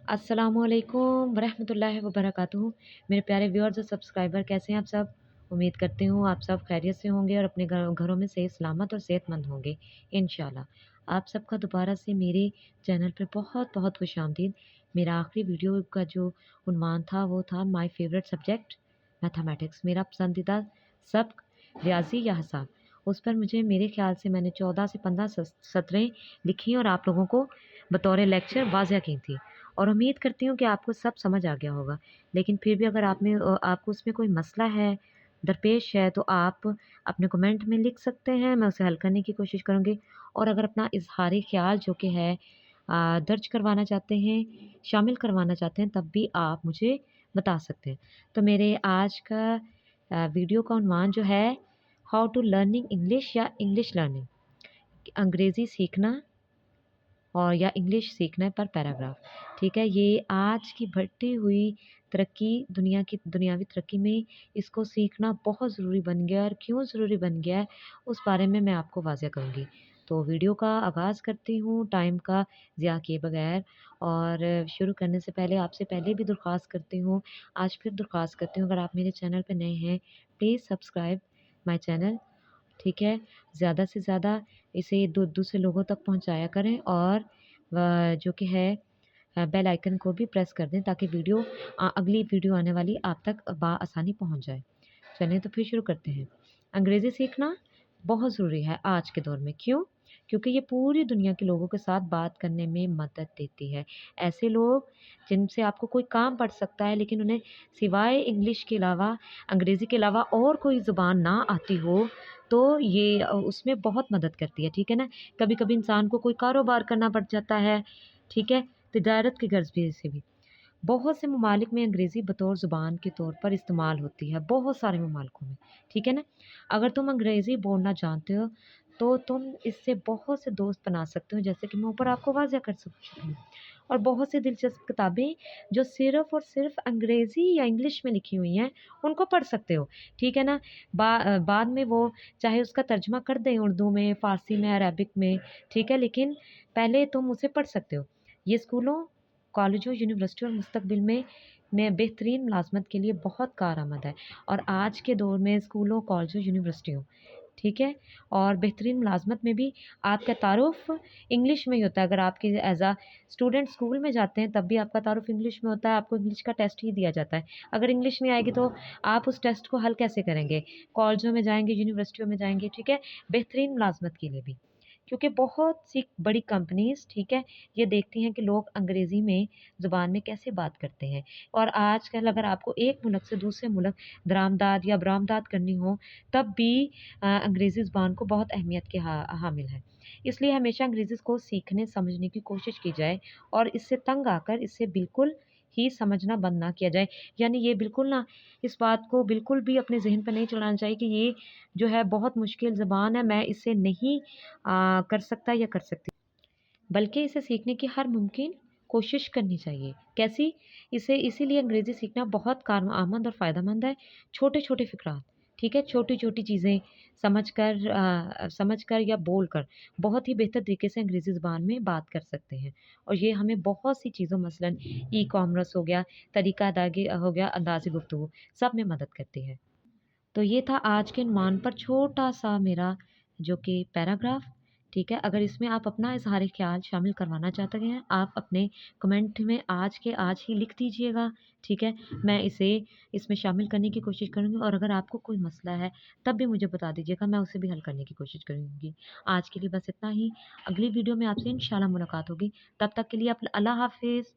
अस्सलामुअलैकुम वरहमतुल्लाहि वबरकातुहू। मेरे प्यारे व्यूअर्स और सब्सक्राइबर, कैसे हैं आप सब? उम्मीद करती हूँ आप सब खैरियत से होंगे और अपने घरों में सही सलामत और सेहतमंद होंगे इंशाल्लाह। आप सबका दोबारा से मेरे चैनल पे बहुत बहुत खुशामदीद। मेरा आखिरी वीडियो का जो उन्वान था वो था माय फेवरेट सब्जेक्ट मैथमेटिक्स, मेरा पसंदीदा सबक रियाजी या हिसाब। उस पर मुझे मेरे ख्याल से मैंने 14 से 15 सतरें लिखी और आप लोगों को बतौर लेक्चर वाज़िया की थी, और उम्मीद करती हूँ कि आपको सब समझ आ गया होगा। लेकिन फिर भी अगर आपको उसमें कोई मसला है, दरपेश है, तो आप अपने कमेंट में लिख सकते हैं, मैं उसे हल करने की कोशिश करूँगी। और अगर अपना इज़हार ख़्याल जो कि है दर्ज करवाना चाहते हैं, शामिल करवाना चाहते हैं, तब भी आप मुझे बता सकते हैं। तो मेरे आज का वीडियो का उन्वान जो है, हाउ टू लर्निंग इंग्लिश या इंग्लिश लर्निंग, अंग्रेज़ी सीखना और या इंग्लिश सीखने पर पैराग्राफ। ठीक है, ये आज की बढ़ती हुई दुनियावी तरक्की में इसको सीखना बहुत ज़रूरी बन गया है, और क्यों ज़रूरी बन गया है उस बारे में मैं आपको वाज़िया करूँगी। तो वीडियो का आगाज़ करती हूँ टाइम का ज़िया किए बगैर। और शुरू करने से पहले आपसे पहले भी दरख्वास्त करती हूँ, आज फिर दरख्वास्त करती हूँ, अगर आप मेरे चैनल पे नए हैं प्लीज़ सब्सक्राइब माय चैनल। ठीक है, ज़्यादा से ज़्यादा इसे दूसरे लोगों तक पहुँचाया करें, और जो कि है बेल आइकन को भी प्रेस कर दें ताकि अगली वीडियो आने वाली आप तक आसानी पहुँच जाए। चलिए तो फिर शुरू करते हैं। अंग्रेज़ी सीखना बहुत ज़रूरी है आज के दौर में। क्यों? क्योंकि ये पूरी दुनिया के लोगों के साथ बात करने में मदद देती है। ऐसे लोग जिनसे आपको कोई काम पड़ सकता है, लेकिन उन्हें सिवाय इंग्लिश के अलावा, अंग्रेज़ी के अलावा और कोई ज़ुबान ना आती हो, तो ये उसमें बहुत मदद करती है। ठीक है ना? कभी-कभी इंसान को कोई कारोबार करना पड़ जाता है, ठीक है? तिजारत की गर्ज़ भी से भी। बहुत से ममालिक में अंग्रेज़ी बतौर ज़ुबान के तौर पर इस्तेमाल होती है, बहुत सारे ममालिकों में, ठीक है ना? अगर तुम अंग्रेज़ी बोलना जानते हो, तो तुम इससे बहुत से दोस्त बना सकते हो, जैसे कि मैं ऊपर आपको वाज़िया कर चुकी हूँ। और बहुत सी दिलचस्प किताबें जो सिर्फ़ और सिर्फ़ अंग्रेज़ी या इंग्लिश में लिखी हुई हैं, उनको पढ़ सकते हो, ठीक है ना? बाद में वो चाहे उसका तर्जुमा कर दें उर्दू में, फ़ारसी में, अरबिक में, ठीक है? लेकिन पहले तुम उसे पढ़ सकते हो। ये स्कूलों, कॉलेजों, यूनिवर्सिटी और मुस्तकबिल में बेहतरीन मुलाज़मत के लिए बहुत कारआमद है। और आज के दौर में स्कूलों, कॉलेजों, यूनिवर्सिटियों, ठीक है? और बेहतरीन मुलाज़मत में भी आपका तारुफ़ इंग्लिश में ही होता है। अगर आपकी एज़ अ स्टूडेंट स्कूल में जाते हैं, तब भी आपका तारुफ़ इंग्लिश में होता है, आपको इंग्लिश का टेस्ट ही दिया जाता है। अगर इंग्लिश नहीं आएगी, तो आप उस टेस्ट को हल कैसे करेंगे? कॉलेजों में जाएँगे, यूनिवर्सिटियों में जाएँगे, ठीक है? बेहतरीन मुलाज़मत के लिए भी। क्योंकि बहुत सी बड़ी कंपनीज़, ठीक है, ये देखती हैं कि लोग अंग्रेज़ी में ज़ुबान में कैसे बात करते हैं। और आजकल अगर आपको एक मुल्क से दूसरे मुल्क दरामदाद या बरामदाद करनी हो, तब भी अंग्रेज़ी ज़ुबान को बहुत अहमियत के हामिल है। इसलिए हमेशा अंग्रेज़ी को सीखने समझने की कोशिश की जाए, और इससे तंग आकर इसे बिल्कुल ही समझना बंद ना किया जाए। यानी ये बिल्कुल ना, इस बात को बिल्कुल भी अपने ज़हन पे नहीं चलाना चाहिए कि ये जो है बहुत मुश्किल ज़ुबान है, मैं इसे नहीं कर सकता या कर सकती। बल्कि इसे सीखने की हर मुमकिन कोशिश करनी चाहिए। कैसी? इसे इसीलिए अंग्रेज़ी सीखना बहुत कारआमद और फ़ायदेमंद है। छोटे-छोटे फ़िक़रात, ठीक है? छोटी-छोटी चीज़ें समझकर या बोलकर बहुत ही बेहतर तरीके से अंग्रेज़ी ज़ुबान में बात कर सकते हैं। और ये हमें बहुत सी चीज़ों, मसलन ई-कॉमर्स हो गया, तरीका अदायगी हो गया, अंदाज़े गुफ्तगू, सब में मदद करती है। तो ये था आज के उन्वान पर छोटा-सा मेरा जो कि पैराग्राफ, ठीक है? अगर इसमें आप अपना इज़हार ख़्याल शामिल करवाना चाहते हैं, आप अपने कमेंट में आज के आज ही लिख दीजिएगा, ठीक है? मैं इसे इसमें शामिल करने की कोशिश करूँगी, और अगर आपको कोई मसला है, तब भी मुझे बता दीजिएगा, मैं उसे भी हल करने की कोशिश करूँगी। आज के लिए बस इतना ही। अगली वीडियो में आपसे इंशाल्लाह मुलाकात होगी। तब तक के लिए अल्लाह हाफ़िज़।